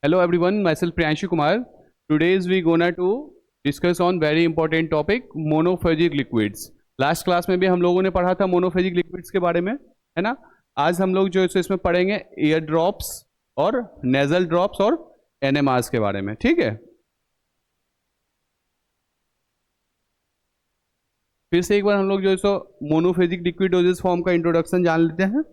Hello everyone, myself Priyanshu Kumar. Today we gonna to discuss on very important topic monophagic liquids. Last class में भी हम लोगों ने पढ़ा था मोनोफेजिक लिक्विड्स के बारे में, है ना। आज हम लोग जो है इसमें पढ़ेंगे एयर ड्रॉप्स और नेजल ड्रॉप्स और एनएमआरस के बारे में, ठीक है। फिर से एक बार हम लोग जो है सो मोनोफेजिक लिक्विड डोजेस फॉर्म का इंट्रोडक्शन जान लेते हैं।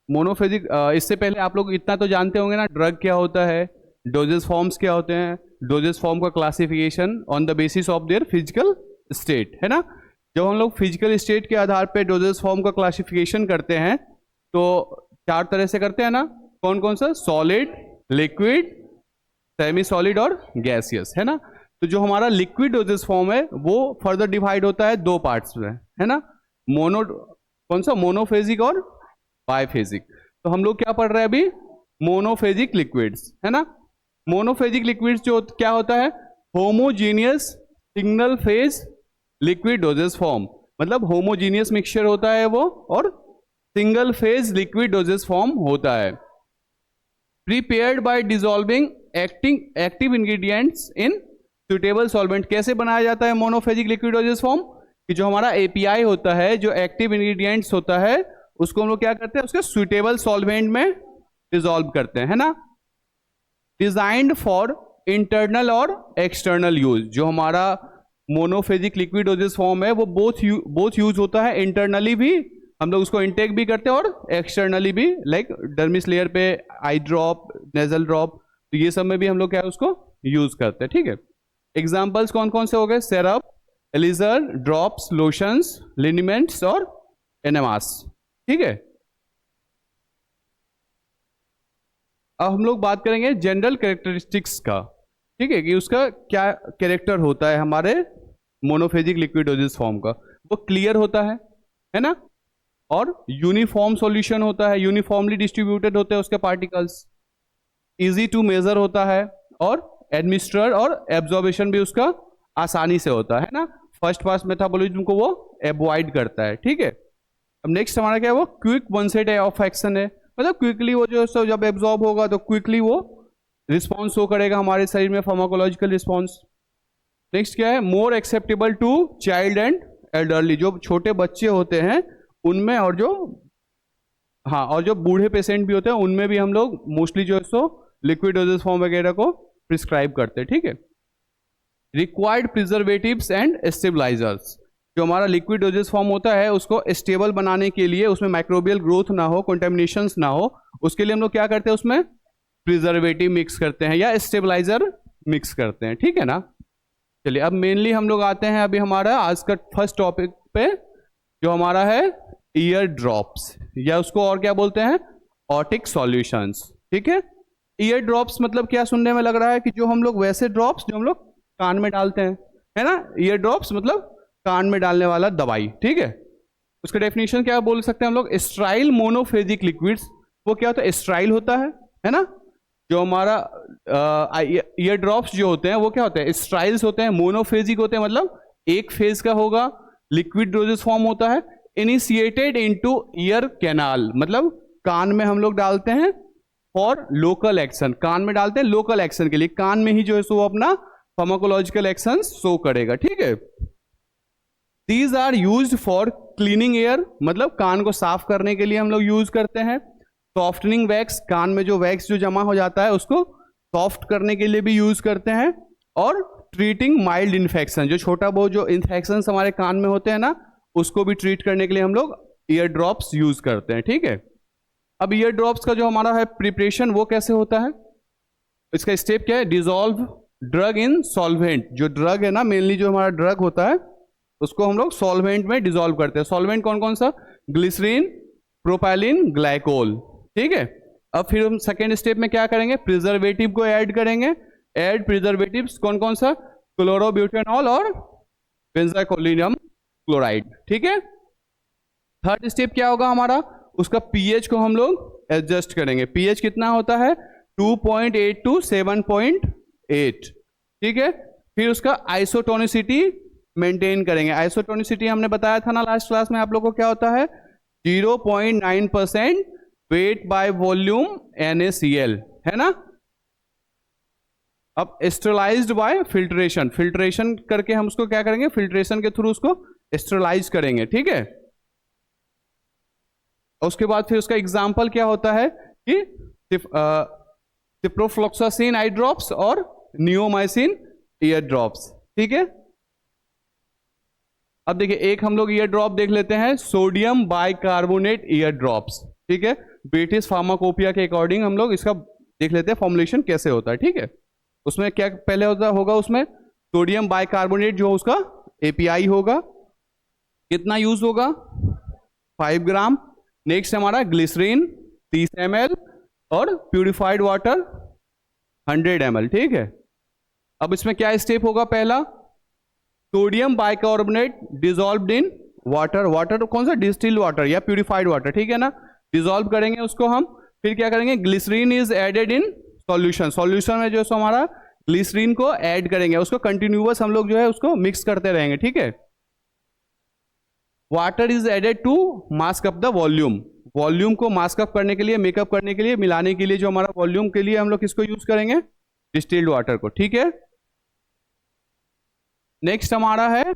मोनोफेजिक, इससे पहले आप लोग इतना तो जानते होंगे ना, ड्रग क्या होता है, डोजेस फॉर्म्स क्या होते हैं, डोजेस फॉर्म का classification on the basis of their physical state, है ना। जब हम लोग फिजिकल स्टेट के आधार पे डोजेस फॉर्म का क्लासिफिकेशन करते हैं तो चार तरह से करते हैं ना। कौन कौन सा? सॉलिड, लिक्विड, सेमी सॉलिड और गैसियस, है ना। तो जो हमारा लिक्विड डोजेस फॉर्म है वो फर्दर डिवाइड होता है दो पार्ट्स में, है ना। कौन सा? मोनोफेजिक और बायफेजिक। तो हम लोग क्या पढ़ रहे हैं अभी? मोनोफेजिक लिक्विड्स, है ना। मोनोफेजिक लिक्विड्स जो क्या होता है? Homogeneous single phase liquid dosage form, मतलब होमोजीनियस मिक्सचर होता है वो, और single phase liquid dosage form होता है। Prepared by dissolving active ingredients in suitable solvent. कैसे बनाया जाता है मोनोफेजिक लिक्विड डोजेस फॉर्म? कि जो हमारा एपीआई होता है, जो एक्टिव इंग्रेडिएंट्स होता है, उसको हम लोग क्या करते हैं? उसके सुटेबल सॉल्वेंट में डिसॉल्व करते हैं, है ना। डिजाइंड फॉर इंटरनल और एक्सटर्नल यूज। जो हमारा मोनोफेजिक लिक्विड डोजेस फॉर्म है वो बोथ यूज होता है। इंटरनली भी हम लोग उसको इनटेक भी करते हैं और एक्सटर्नली भी, लाइक डर्मिस लेयर पे आई ड्रॉप, नेजल ड्रॉप, तो ये सब में भी हम लोग क्या है उसको यूज करते हैं, ठीक है। एग्जाम्पल्स कौन कौन से हो गए? सिरप, एलिजर, ड्रॉप्स, लोशंस, लिनिमेंट्स और एनेमास, ठीक है। अब हम लोग बात करेंगे जनरल कैरेक्टरिस्टिक्स का, ठीक है, कि उसका क्या कैरेक्टर होता है हमारे मोनोफेजिक लिक्विड डोजेस फॉर्म का। वो क्लियर होता है ना, और यूनिफॉर्म सॉल्यूशन होता है, यूनिफॉर्मली डिस्ट्रीब्यूटेड होते हैं उसके पार्टिकल्स, इजी टू मेजर होता है, और एडमिनिस्टर और एब्जॉर्बेशन भी उसका आसानी से होता है ना। फर्स्ट पास मेटाबॉलिज्म को वो अवॉइड करता है, ठीक है। अब नेक्स्ट हमारा क्या है? वो क्विक वनसेट ऑफ एक्शन है, मतलब क्विकली वो जो है जब एब्जॉर्ब होगा तो क्विकली वो रिस्पॉन्स शो करेगा हमारे शरीर में, फार्माकोलॉजिकल रिस्पॉन्स। नेक्स्ट क्या है? More acceptable to child and elderly. जो छोटे बच्चे होते हैं उनमें, और जो बूढ़े पेशेंट भी होते हैं उनमें भी हम लोग मोस्टली जो है सो लिक्विड डोजेस फॉर्म वगैरह को प्रिस्क्राइब करते हैं, ठीक है। Required preservatives and stabilisers. जो हमारा लिक्विड डोजेस फॉर्म होता है उसको स्टेबल बनाने के लिए, उसमें माइक्रोबियल ग्रोथ ना हो, कंटेमिनेशंस ना हो, उसके लिए हम लोग क्या करते हैं? उसमें प्रिजर्वेटिव मिक्स करते हैं या स्टेबलाइजर मिक्स करते हैं, ठीक है ना। चलिए अब मेनली हम लोग आते हैं अभी हमारा आज का फर्स्ट टॉपिक पे, जो हमारा है ईयर ड्रॉप्स, या उसको और क्या बोलते हैं? ऑटिक सॉल्यूशंस, ठीक है। ईयर ड्रॉप्स मतलब क्या सुनने में लग रहा है? कि जो हम लोग वैसे ड्रॉप्स जो हम लोग कान में डालते हैं, है ना। ईयर ड्रॉप्स मतलब कान में डालने वाला दवाई, ठीक है। उसका डेफिनेशन क्या बोल सकते हैं हम लोग? स्ट्राइल मोनोफेजिक लिक्विड्स। वो क्या होता है? स्ट्राइल होता है ना। जो हमारा ईयर ड्रॉप्स जो होते हैं वो क्या होते हैं? स्ट्राइल्स होते हैं, मोनोफेजिक होते हैं, मतलब एक फेज का होगा, लिक्विड डोजेस फॉर्म होता है। इनिशिएटेड इनटू ईयर कैनाल, मतलब कान में हम लोग डालते हैं फॉर लोकल एक्शन। कान में डालते हैं लोकल एक्शन के लिए, कान में ही जो है सो अपना फार्माकोलॉजिकल एक्शन शो करेगा, ठीक है। These are used for cleaning ear, मतलब कान को साफ करने के लिए हम लोग यूज करते हैं। सॉफ्टनिंग वैक्स, कान में जो वैक्स जो जमा हो जाता है उसको सॉफ्ट करने के लिए भी यूज करते हैं। और ट्रीटिंग माइल्ड इन्फेक्शन, जो छोटा बहुत जो इन्फेक्शन हमारे कान में होते हैं ना, उसको भी ट्रीट करने के लिए हम लोग ईयर ड्रॉप्स यूज करते हैं, ठीक है। अब ईयर ड्रॉप्स का जो हमारा है प्रिपरेशन, वो कैसे होता है? इसका स्टेप क्या है? Dissolve drug in solvent. जो ड्रग है ना, मेनली जो हमारा ड्रग होता है उसको हम लोग सॉल्वेंट में डिसॉल्व करते हैं। सॉल्वेंट कौन कौन सा? ग्लिसरीन, प्रोपाइलिन, ग्लाइकोल, ठीक है। अब फिर हम सेकेंड स्टेप में क्या करेंगे? प्रिजर्वेटिव को ऐड करेंगे। ऐड प्रिजर्वेटिव्स कौन कौन सा? क्लोरोब्यूटेनॉल और बेंजाइकोलिनियम क्लोराइड, ठीक है। थर्ड स्टेप क्या होगा हमारा? उसका पीएच को हम लोग एडजस्ट करेंगे। पीएच कितना होता है? 2.8 टू 7.8, ठीक है। फिर उसका आइसोटोनिसिटी मेंटेन करेंगे। आइसोटोनिसिटी हमने बताया था ना लास्ट क्लास में आप लोगों को, क्या होता है? 0.9% वेट बाय वॉल्यूम NaCl, है ना। अब स्टेरलाइज्ड बाय फिल्ट्रेशन, फिल्ट्रेशन करके हम उसको क्या करेंगे, फिल्ट्रेशन के थ्रू उसको स्टेरलाइज करेंगे, ठीक है। उसके बाद फिर उसका एग्जाम्पल क्या होता है कि सिप्रोफ्लोक्सासिन आई ड्रॉप्स और नियोमाइसिन ईयर ड्रॉप्स, ठीक है। अब देखिए एक हम लोग ईयर ड्रॉप देख लेते हैं, सोडियम बाइकार्बोनेट ईयर ड्रॉप्स, ठीक है। ब्रिटिश फार्माकोपिया के अकॉर्डिंग हम लोग इसका देख लेते हैं फॉर्मुलेशन कैसे होता है, ठीक है। उसमें क्या पहले होगा उसमें सोडियम बाइकार्बोनेट जो उसका एपीआई होगा, कितना यूज होगा 5 ग्राम। नेक्स्ट हमारा ग्लिसरीन 30 ml और प्यूरिफाइड वाटर 100 ml, ठीक है। अब इसमें क्या स्टेप होगा, पहला sodium bicarbonate dissolved in water, water कौन सा, डिस्टिल्ड वाटर या प्यूरिफाइड वाटर, ठीक है ना, डिसॉल्व करेंगे उसको हम। फिर क्या करेंगे, glycerin is added in solution, solution में जो है हमारा ग्लिसरीन को ऐड करेंगे, उसको कंटिन्यूअस हम लोग जो है उसको मिक्स करते रहेंगे, ठीक है। Water is added to mask up the volume, volume को मास्क अप करने के लिए, मेकअप करने के लिए, मिलाने के लिए जो हमारा वॉल्यूम के लिए हम लोग किसको यूज करेंगे, डिस्टिल्ड वाटर को, ठीक है। नेक्स्ट हमारा है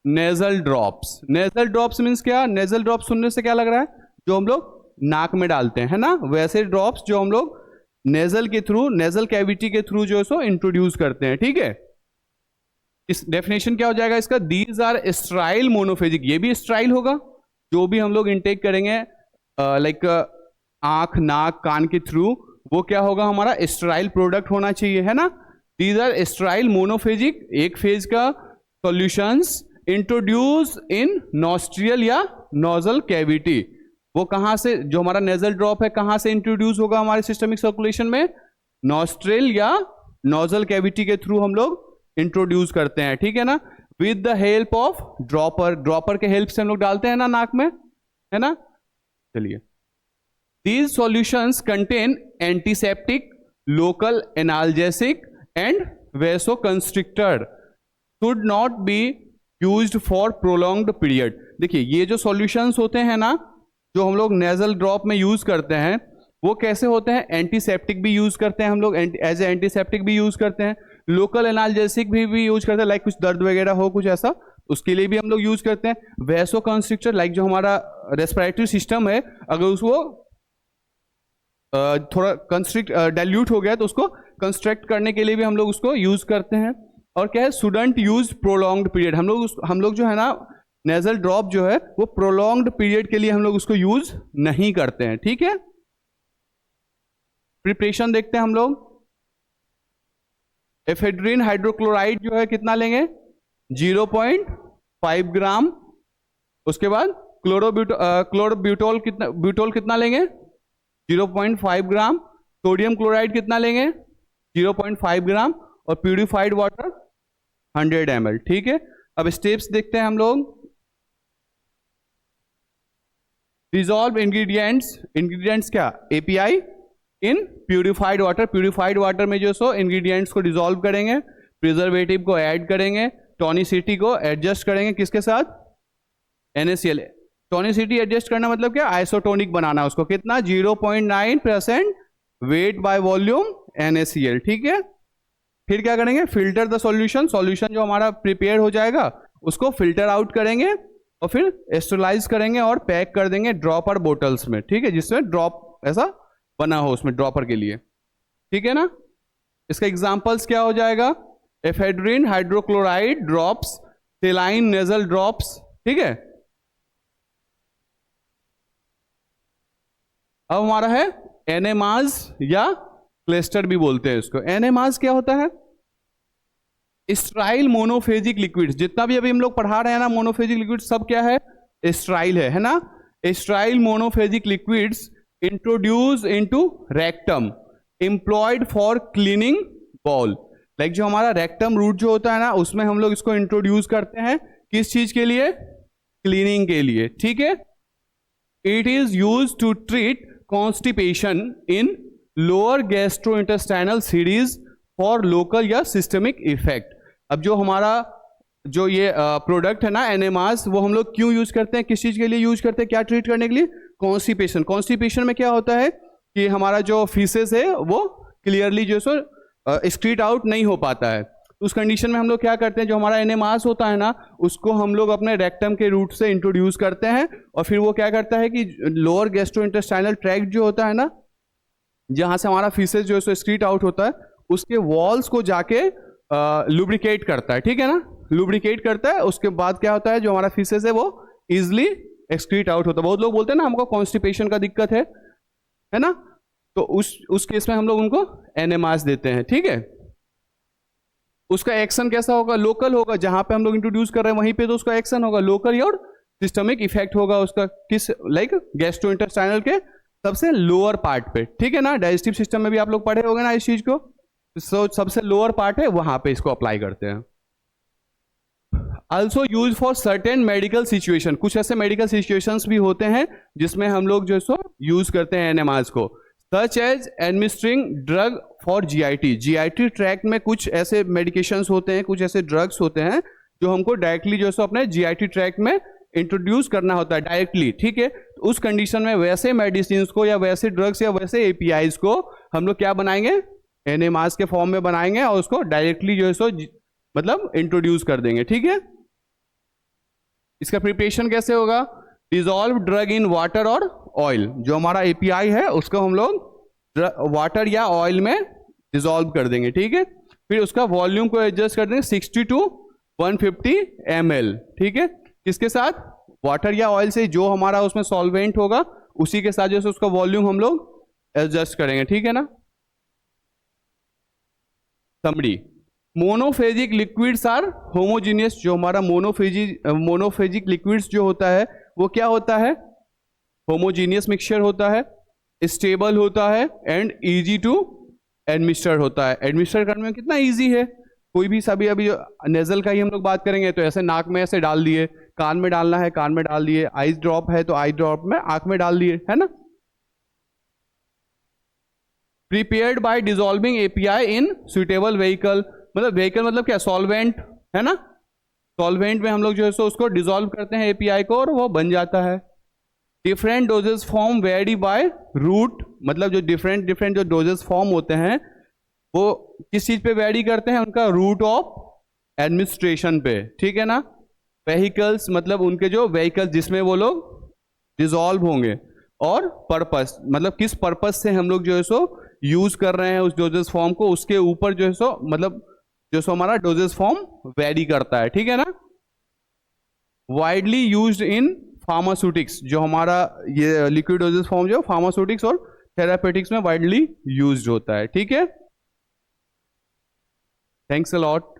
nasal drops, nasal drops means क्या, नेजल ड्रॉप्स सुनने से क्या लग रहा है, जो हम लोग नाक में डालते हैं ना, वैसे ड्रॉप्स जो हम लोग नेजल के थ्रू, नेजल कैविटी के थ्रू जो है सो इंट्रोड्यूस करते हैं, ठीक है। इस डेफिनेशन क्या हो जाएगा इसका, दीज आर स्ट्राइल मोनोफेजिक, ये भी स्ट्राइल होगा, जो भी हम लोग इनटेक करेंगे लाइक आंख नाक कान के थ्रू, वो क्या होगा हमारा स्ट्राइल प्रोडक्ट होना चाहिए, है ना। दीज आर स्ट्राइल मोनोफेजिक, एक फेज का सॉल्यूशंस इंट्रोड्यूस इन नॉस्ट्रियल या नोजल कैविटी, वो कहां से, जो हमारा नेजल ड्रॉप है कहां से इंट्रोड्यूस होगा हमारे सिस्टमिक सर्कुलेशन में, नॉस्ट्रिल या नोजल कैविटी के थ्रू हम लोग इंट्रोड्यूस करते हैं, ठीक है ना, with the help of dropper, dropper के हेल्प से हम लोग डालते हैं ना नाक में, है ना। चलिए, these solutions contain antiseptic, local analgesic and vasoconstrictor, should not be used for prolonged period. देखिए ये जो सॉल्यूशंस होते हैं ना, जो हम लोग नेजल ड्रॉप में यूज करते हैं, वो कैसे होते हैं, एंटीसेप्टिक भी यूज करते हैं हम लोग, एज ए एंटीसेप्टिक भी यूज करते हैं, लोकल एनाल्जेसिक भी यूज करते हैं, लाइक कुछ दर्द वगैरह हो कुछ ऐसा, उसके लिए भी हम लोग यूज करते हैं। वैसो कंस्ट्रिक्टर, लाइक जो हमारा रेस्पिरेटरी सिस्टम है, अगर उसको थोड़ा कंस्ट्रिक्ट डाइल्यूट हो गया तो उसको कंस्ट्रक्ट करने के लिए भी हम लोग उसको यूज करते हैं। और क्या है, शुडंट यूज प्रोलॉन्ग्ड पीरियड, हम लोग जो है ना नेजल ड्रॉप जो है वो प्रोलॉन्ग्ड पीरियड के लिए हम लोग उसको यूज नहीं करते हैं, ठीक है। प्रिपरेशन देखते हैं हम लोग, एफेड्रिन हाइड्रोक्लोराइड जो है कितना लेंगे, 0.5 ग्राम। उसके बाद क्लोरोब्यूटोल कितना लेंगे, 0.5 ग्राम। सोडियम क्लोराइड कितना लेंगे, 0.5 ग्राम। और प्यूरिफाइड वाटर 100 ml, ठीक है। अब स्टेप्स देखते हैं हम लोग, डिसॉल्व इंग्रेडिएंट्स क्या, एपीआई इन प्यूरिफाइड वाटर, प्यूरिफाइड वाटर में जो सो इंग्रेडिएंट्स को डिसॉल्व करेंगे, प्रिजर्वेटिव को ऐड करेंगे, टॉनिसिटी को एडजस्ट करेंगे, किसके साथ, NaCl। टॉनिसिटी एडजस्ट करना मतलब क्या, आइसोटोनिक बनाना उसको, कितना 0.9% वेट बाय वॉल्यूम NaCl, ठीक है। फिर क्या करेंगे, फिल्टर द सॉल्यूशन, सॉल्यूशन जो हमारा प्रिपेयर हो जाएगा उसको फिल्टर आउट करेंगे और फिर स्टेरलाइज करेंगे और पैक कर देंगे ड्रॉपर बोटल्स में, ठीक है, जिसमें ड्रॉप ऐसा बना हो उसमें ड्रॉपर के लिए, ठीक है ना। इसका एग्जांपल्स क्या हो जाएगा, ephedrine hydrochloride drops, सेलाइन nasal drops, ठीक है। अब हमारा है एनेमाज या क्लस्टर भी बोलते हैं इसको। एनेमाज क्या होता है, स्ट्राइल मोनोफेजिक लिक्विड्स, जितना भी अभी हम लोग पढ़ा रहे हैं ना मोनोफेजिक लिक्विड, सब क्या है, स्ट्राइल है ना। Sterile monophasic liquids introduce into rectum, employed for cleaning bowel, like जो हमारा रेक्टम रूट जो होता है ना, उसमें हम लोग इसको इंट्रोड्यूस करते हैं, किस चीज के लिए, क्लीनिंग के लिए, ठीक है। It is use to treat constipation in lower gastrointestinal series for local या सिस्टमिक इफेक्ट। अब जो हमारा जो ये प्रोडक्ट है ना एनेमास, वो हम लोग क्यों यूज करते हैं, किस चीज के लिए यूज करते हैं, क्या ट्रीट करने के लिए, कॉन्स्टिपेशन। कॉन्स्टिपेशन में क्या होता है कि हमारा जो फीसेस है वो क्लियरली जो सो एक्सक्रीट आउट नहीं हो पाता है। तो उस कंडीशन में हम लोग क्या करते हैं, जो हमारा एनएमआरएस होता है ना, उसको हम लोग अपने रेक्टम के रूट से इंट्रोड्यूस करते हैं, और फिर वो क्या करता है कि लोअर गैस्ट्रोइंटेस्टाइनल ट्रैक्ट जो होता है ना, जहां से हमारा फीसेस जो है सो एक्सक्रीट आउट होता है, उसके वॉल्स को जाके लुब्रिकेट करता है, ठीक है ना, लुब्रिकेट करता है। उसके बाद क्या होता है, जो हमारा फीसेस है वो इजिली एक्सक्रीट आउट होता है। बहुत लोग बोलते हैं ना हमको कॉन्स्टिपेशन का दिक्कत है ना, तो उस केस में हम लोग उनको एनएमआरएस देते हैं, ठीक है। उसका एक्शन कैसा होगा, लोकल होगा, जहां पे हम लोग इंट्रोड्यूस कर रहे हैं वहीं पे तो उसका एक्शन होगा लोकल, और सिस्टमिक इफेक्ट होगा उसका किस, लाइक गैस्ट्रोइंटेस्टाइनल के सबसे लोअर पार्ट पे, ठीक है ना। डाइजेस्टिव सिस्टम में भी आप लोग पढ़े होंगे ना इस चीज को, सबसे लोअर पार्ट है वहां पे इसको अप्लाई करते हैं। Also use for certain medical situation, कुछ ऐसे मेडिकल सिचुएशंस भी होते हैं जिसमें हम लोग जो है सो यूज करते हैं एनएमआरएस को, such as administering drug for GIT. GIT tract में कुछ ऐसे मेडिकेशंस होते हैं, कुछ ऐसे ड्रग्स होते हैं जो हमको डायरेक्टली जो है सो अपने जीआईटी ट्रैक्ट में इंट्रोड्यूस करना होता है डायरेक्टली, ठीक है। तो उस कंडीशन में वैसे मेडिसिन को या वैसे ड्रग्स या वैसे एपीआईज को हम लोग क्या बनाएंगे, एनएमआरएस के फॉर्म में बनाएंगे और उसको डायरेक्टली जो है सो मतलब इंट्रोड्यूस कर देंगे, ठीक है। इसका प्रिपरेशन कैसे होगा, डिजॉल्व ड्रग इन वाटर और ऑयल, जो हमारा एपीआई है उसको हम लोग वाटर या ऑयल में डिजॉल्व कर देंगे, ठीक है। फिर उसका वॉल्यूम को एडजस्ट कर देंगे 60 to 150 ml, ठीक है। किसके साथ, वाटर या ऑयल से, जो हमारा उसमें सॉल्वेंट होगा उसी के साथ जैसे उसका वॉल्यूम हम लोग एडजस्ट करेंगे, ठीक है ना। Summary, monophasic liquids are homogeneous, जो हमारा मोनोफेजिक लिक्विड्स जो होता है वो क्या होता है, होमोजीनियस मिक्सचर होता है, स्टेबल होता है एंड इजी टू एडमिनिस्टर होता है। एडमिनिस्टर करने में कितना इजी है, कोई भी सभी, अभी नेजल का ही हम लोग बात करेंगे तो ऐसे नाक में ऐसे डाल दिए, कान में डालना है कान में डाल दिए, आई ड्रॉप है तो आई ड्रॉप में आंख में डाल दिए, है ना। Prepared by dissolving API in suitable vehicle, मतलब व्हीकल मतलब क्या, सॉल्वेंट, है ना। सॉल्वेंट में हम लोग जो है सो उसको डिसॉल्व करते हैं एपीआई को और वो बन जाता है। Different doses form vary by route, मतलब जो डिफरेंट जो डोजेस फॉर्म होते हैं वो किस चीज पे वेरी करते हैं, उनका रूट ऑफ एडमिनिस्ट्रेशन पे, ठीक है ना। व्हीकल्स मतलब उनके जो व्हीकल्स जिसमें वो लोग डिसॉल्व होंगे, और पर्पस मतलब किस पर्पस से हम लोग जो है सो यूज कर रहे हैं उस डोजेस फॉर्म को, उसके ऊपर जो है सो मतलब जो सो हमारा डोजेस फॉर्म वेरी करता है, ठीक है ना। वाइडली यूज्ड इन फार्मास्यूटिक्स, जो हमारा ये लिक्विड डोजेस फॉर्म जो फार्मास्यूटिक्स और थेरापेटिक्स में वाइडली यूज्ड होता है, ठीक है। Thanks a lot.